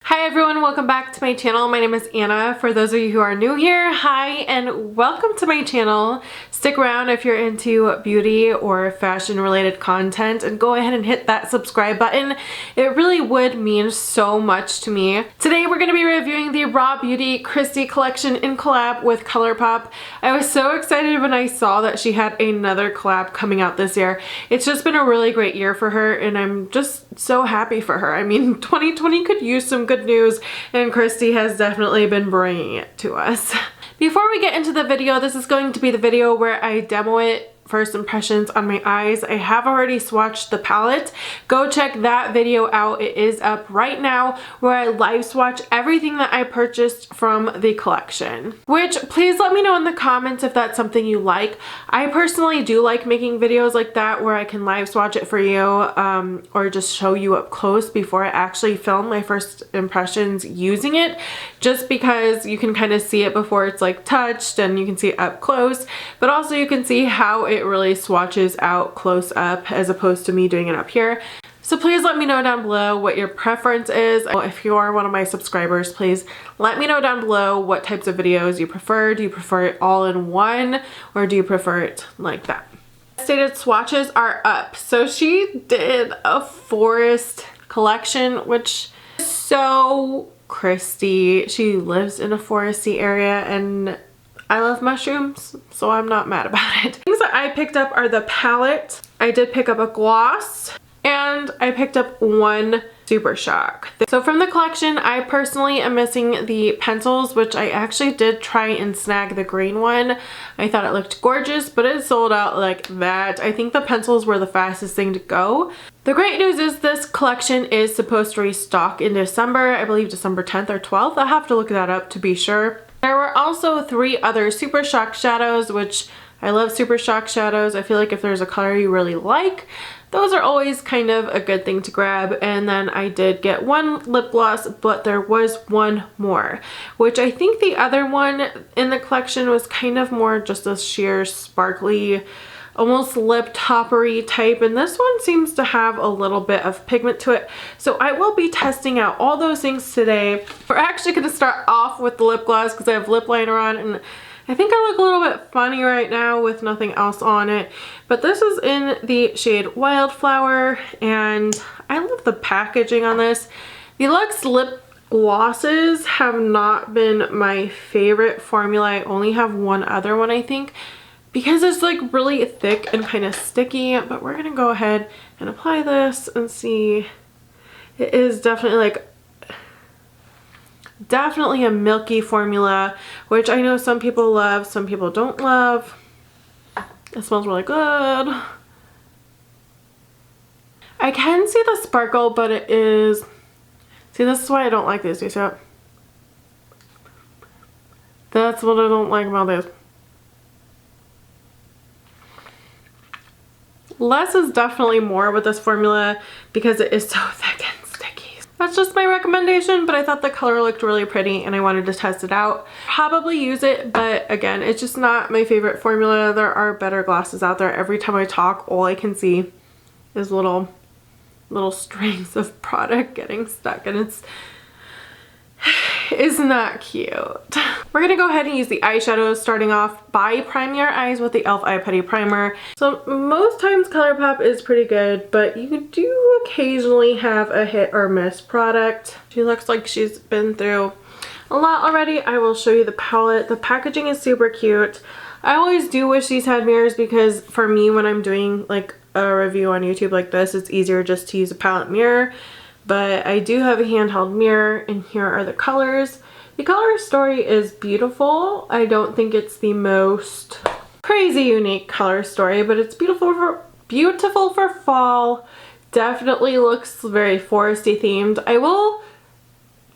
Hi everyone, welcome back to my channel. My name is Anna. For those of you who are new here, hi and welcome to my channel. Stick around if you're into beauty or fashion related content and go ahead and hit that subscribe button. It really would mean so much to me. Today we're going to be reviewing the Raw Beauty Kristi collection in collab with ColourPop. I was so excited when I saw that she had another collab coming out this year. It's just been a really great year for her and I'm just so happy for her. I mean, 2020 could use some good news and Kristi has definitely been bringing it to us. Before we get into the video, this is going to be the video where I demo it. First impressions on my eyes. I have already swatched the palette. Go check that video out. It is up right now where I live swatch everything that I purchased from the collection. Which please let me know in the comments if that's something you like. I personally do like making videos like that where I can live swatch it for you or just show you up close before I actually film my first impressions using it, just because you can kind of see it before it's like touched and you can see it up close, but also you can see how it really swatches out close up as opposed to me doing it up here. So please let me know down below what your preference is. If you are one of my subscribers, please let me know down below what types of videos you prefer. Do you prefer it all in one or do you prefer it like that? Stated swatches are up. So she did a forest collection, which is so Kristi. She lives in a foresty area and I love mushrooms, so I'm not mad about it. Things that I picked up are the palette. I did pick up a gloss and I picked up one Super Shock. So from the collection, I personally am missing the pencils, which I actually did try and snag the green one. I thought it looked gorgeous, but it sold out like that. I think the pencils were the fastest thing to go. The great news is this collection is supposed to restock in December. I believe December 10th or 12th. I'll have to look that up to be sure. There were also 3 other Super Shock shadows, which I love Super Shock shadows. I feel like if there's a color you really like, those are always kind of a good thing to grab. And then I did get one lip gloss, but there was one more, which I think the other one in the collection was kind of more just a sheer sparkly, almost lip toppery type, and this one seems to have a little bit of pigment to it. So I will be testing out all those things today. We're actually going to start off with the lip gloss because I have lip liner on and I think I look a little bit funny right now with nothing else on it. But this is in the shade Wildflower and I love the packaging on this. The Luxe lip glosses have not been my favorite formula. I only have one other one, I think, because it's like really thick and kind of sticky, but we're gonna go ahead and apply this and see. It is definitely a milky formula, which I know some people love, some people don't love. It smells really good. I can see the sparkle, but it is, see, this is why I don't like these. You see it? That's what I don't like about this. Less is definitely more with this formula because it is so thick and sticky. That's just my recommendation, but I thought the color looked really pretty and I wanted to test it out. Probably use it, but again, it's just not my favorite formula. There are better glosses out there. Every time I talk, all I can see is little strings of product getting stuck and it's not cute. We're gonna go ahead and use the eyeshadows, starting off by priming your eyes with the e.l.f. Eye Putty Primer. So most times ColourPop is pretty good, but you do occasionally have a hit or miss product. She looks like she's been through a lot already. I will show you the palette. The packaging is super cute. I always do wish these had mirrors because for me, when I'm doing like a review on YouTube like this, it's easier just to use a palette mirror. But I do have a handheld mirror and here are the colors. The color story is beautiful. I don't think it's the most crazy unique color story, but it's beautiful for fall. Definitely looks very foresty themed. I will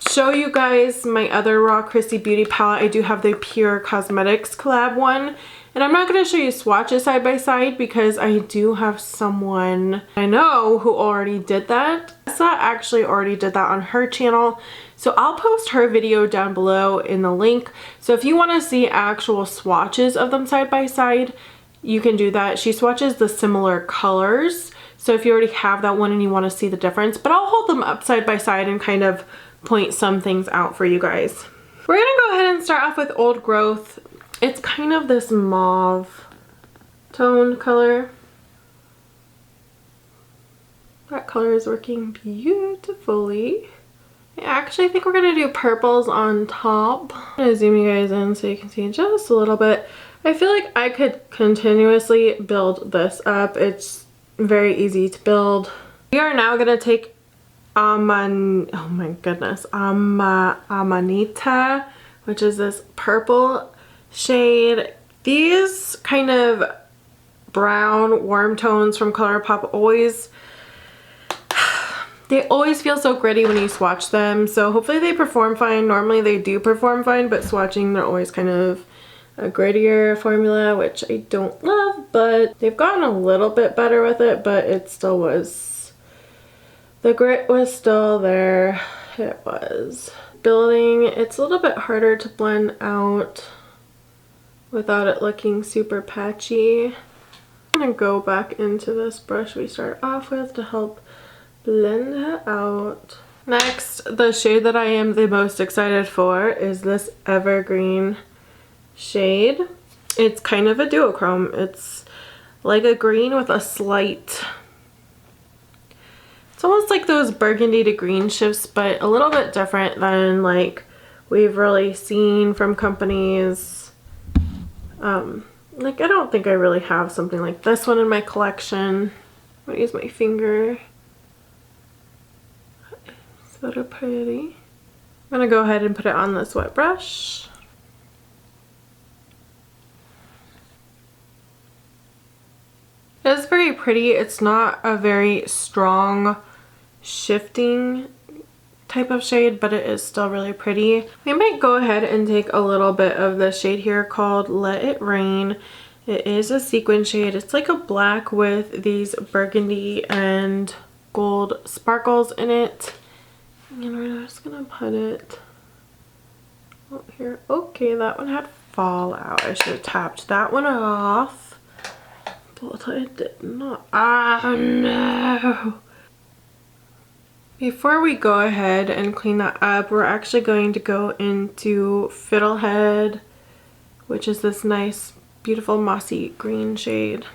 show you guys my other Raw Kristi Beauty palette. I do have the Pure Cosmetics collab one. And I'm not going to show you swatches side by side because I do have someone I know who already did that. Tessa actually already did that on her channel. So I'll post her video down below in the link. So if you want to see actual swatches of them side by side, you can do that. She swatches the similar colors. So if you already have that one and you want to see the difference, but I'll hold them up side by side and kind of point some things out for you guys. We're gonna go ahead and start off with Old Growth. It's kind of this mauve tone color. That color is working beautifully. I actually think we're gonna do purples on top. I'm gonna zoom you guys in so you can see just a little bit. I feel like I could continuously build this up. It's very easy to build. We are now gonna take oh my goodness, Amanita, which is this purple shade. These kind of brown warm tones from ColourPop they always feel so gritty when you swatch them, so hopefully they perform fine. Normally they do perform fine, but swatching they're always kind of a grittier formula, which I don't love, but they've gotten a little bit better with it, but it still was, the grit was still there. It was building. It's a little bit harder to blend out without it looking super patchy. I'm gonna go back into this brush we started off with to help blend it out. Next, the shade that I am the most excited for is this Evergreen shade. It's kind of a duochrome. It's like a green with a slight, it's almost like those burgundy to green shifts, but a little bit different than like we've really seen from companies. Like I don't think I really have something like this one in my collection. I'm gonna use my finger. So pretty. I'm gonna go ahead and put it on this wet brush. It's very pretty. It's not a very strong shifting type of shade, but it is still really pretty. We might go ahead and take a little bit of the shade here called Let It Rain. It is a sequin shade. It's like a black with these burgundy and gold sparkles in it. And we're just gonna put it out here. Okay, that one had fallout. I should have tapped that one off, but I did not. Ah, no. Before we go ahead and clean that up, we're actually going to go into Fiddlehead, which is this nice, beautiful mossy green shade.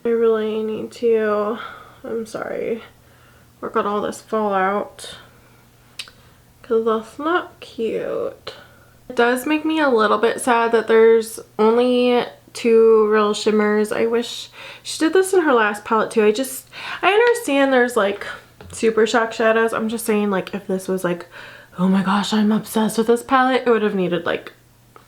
I really need to, I'm sorry, work on all this fallout because that's not cute. It does make me a little bit sad that there's only 2 real shimmers. I wish she did this in her last palette too. I understand there's like super shock shadows. I'm just saying, like, if this was like, oh my gosh, I'm obsessed with this palette, it would have needed like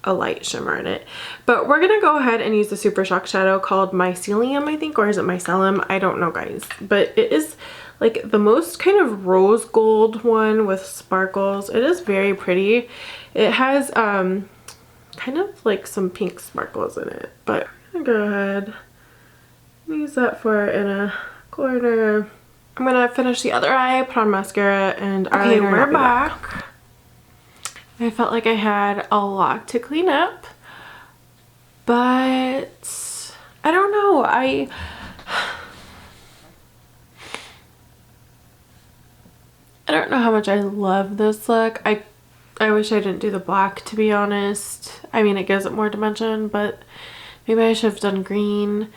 a light shimmer in it. But we're gonna go ahead and use the super shock shadow called Mycelium, I think, or is it Mycelium? I don't know, guys, but it is like the most kind of rose gold one with sparkles. It is very pretty. It has kind of like some pink sparkles in it, but I'm gonna go ahead and use that for in a corner. I'm gonna finish the other eye, put on mascara, and okay, we're back. I felt like I had a lot to clean up, but I don't know. I don't know how much I love this look. I wish I didn't do the black, to be honest. I mean, it gives it more dimension, but maybe I should have done green.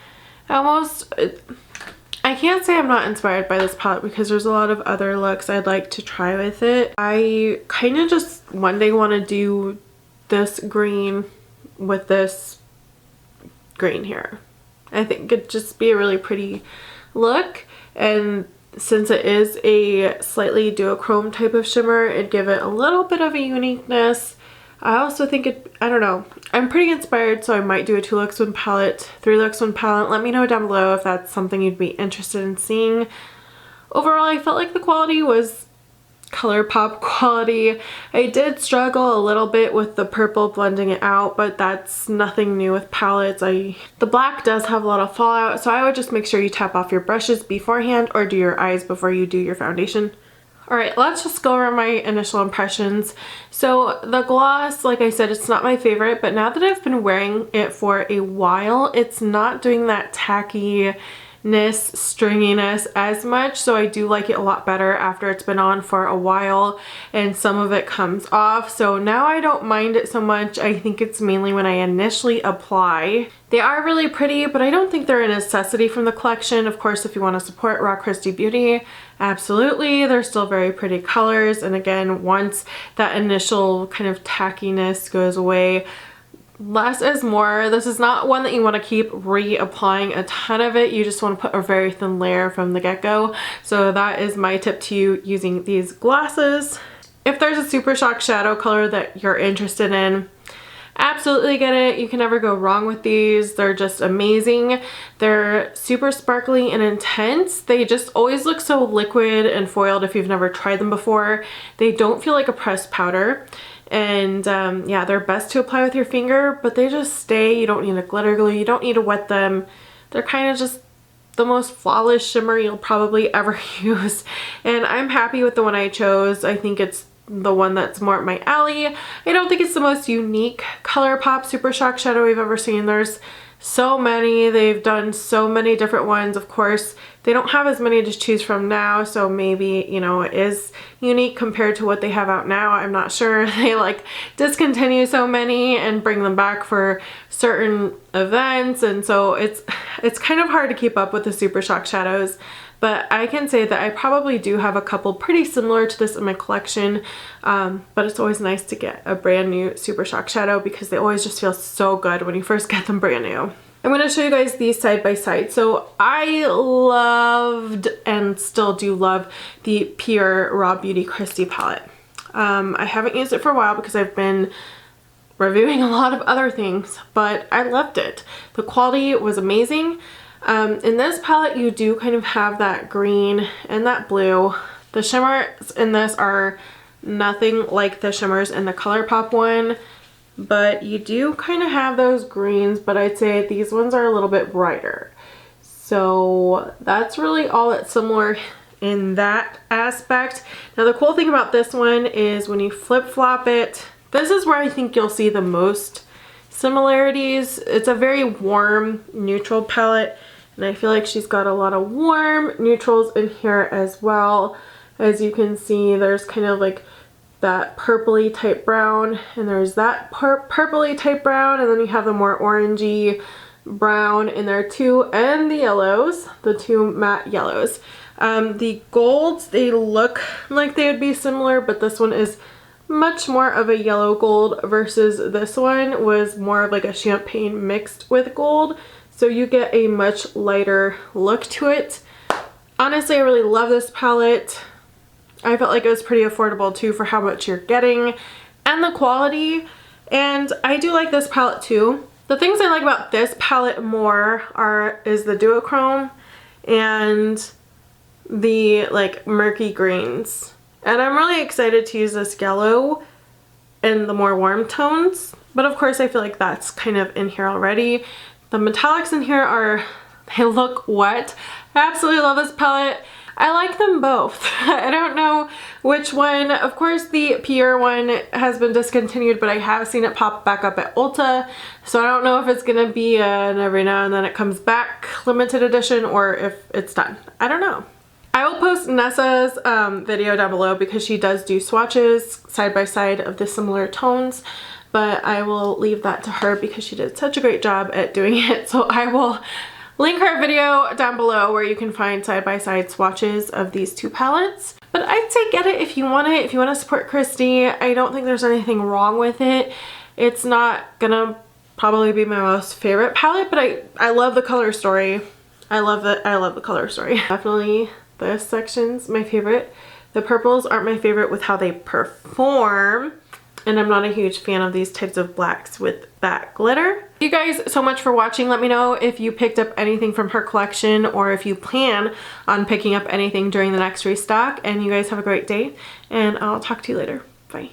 I can't say I'm not inspired by this palette because there's a lot of other looks I'd like to try with it. I kind of just one day want to do this green with this green here. I think it'd just be a really pretty look, and since it is a slightly duochrome type of shimmer, it'd give it a little bit of a uniqueness. I also think I don't know, I'm pretty inspired, so I might do a 2 looks 1 palette, 3 looks 1 palette. Let me know down below if that's something you'd be interested in seeing. Overall, I felt like the quality was ColourPop quality. I did struggle a little bit with the purple blending it out, but that's nothing new with palettes. The black does have a lot of fallout, so I would just make sure you tap off your brushes beforehand or do your eyes before you do your foundation. Alright, let's just go over my initial impressions. So the gloss, like I said, it's not my favorite, but now that I've been wearing it for a while, it's not doing that tackiness, stringiness as much, so I do like it a lot better after it's been on for a while and some of it comes off. So now I don't mind it so much. I think it's mainly when I initially apply. They are really pretty, but I don't think they're a necessity from the collection. Of course, if you want to support raw Kristi beauty, absolutely. They're still very pretty colors, and again, once that initial kind of tackiness goes away, less is more. This is not one that you want to keep reapplying a ton of it. You just want to put a very thin layer from the get-go. So that is my tip to you using these glosses. If there's a Super Shock shadow color that you're interested in, absolutely get it. You can never go wrong with these. They're just amazing. They're super sparkly and intense. They just always look so liquid and foiled if you've never tried them before. They don't feel like a pressed powder. And yeah, they're best to apply with your finger, but they just stay. You don't need a glitter glue. You don't need to wet them. They're kind of just the most flawless shimmer you'll probably ever use. And I'm happy with the one I chose. I think it's the one that's more up my alley. I don't think it's the most unique ColourPop Super Shock shadow we've ever seen. There's so many. They've done so many different ones. Of course, they don't have as many to choose from now, so maybe, you know, it is unique compared to what they have out now. I'm not sure. They like discontinue so many and bring them back for certain events, and so it's kind of hard to keep up with the Super Shock shadows. But I can say that I probably do have a couple pretty similar to this in my collection, but it's always nice to get a brand new Super Shock shadow because they always just feel so good when you first get them brand new. I'm going to show you guys these side by side. So I loved and still do love the Pure Raw Beauty Kristi palette. I haven't used it for a while because I've been reviewing a lot of other things, but I loved it. The quality was amazing. In this palette, you do kind of have that green and that blue. The shimmers in this are nothing like the shimmers in the ColourPop one, but you do kind of have those greens, but I'd say these ones are a little bit brighter. So that's really all that's similar in that aspect. Now the cool thing about this one is when you flip-flop it, this is where I think you'll see the most similarities. It's a very warm neutral palette, and I feel like she's got a lot of warm neutrals in here as well. As you can see, there's kind of like that purpley type brown, and there's that purpley type brown, and then you have the more orangey brown in there too, and the yellows, the two matte yellows. The golds, they look like they would be similar, but this one is much more of a yellow gold versus this one was more of like a champagne mixed with gold. So you get a much lighter look to it. Honestly, I really love this palette. I felt like it was pretty affordable too for how much you're getting and the quality. And I do like this palette too. The things I like about this palette more is the duochrome and the like murky greens. And I'm really excited to use this yellow in the more warm tones. But of course I feel like that's kind of in here already. The metallics in here they look wet. I absolutely love this palette. I like them both. I don't know which one. Of course the Pure one has been discontinued, but I have seen it pop back up at Ulta. So I don't know if it's gonna be an every now and then it comes back limited edition or if it's done. I don't know. I will post Nessa's video down below because she does do swatches side by side of the similar tones, but I will leave that to her because she did such a great job at doing it. So I will link her video down below where you can find side by side swatches of these two palettes. But I'd say get it if you want it, if you want to support Kristi. I don't think there's anything wrong with it. It's not gonna probably be my most favorite palette, but I love the color story. I love the color story. Definitely this section's my favorite. The purples aren't my favorite with how they perform, and I'm not a huge fan of these types of blacks with that glitter. Thank you guys so much for watching. Let me know if you picked up anything from her collection or if you plan on picking up anything during the next restock, and you guys have a great day, and I'll talk to you later. Bye.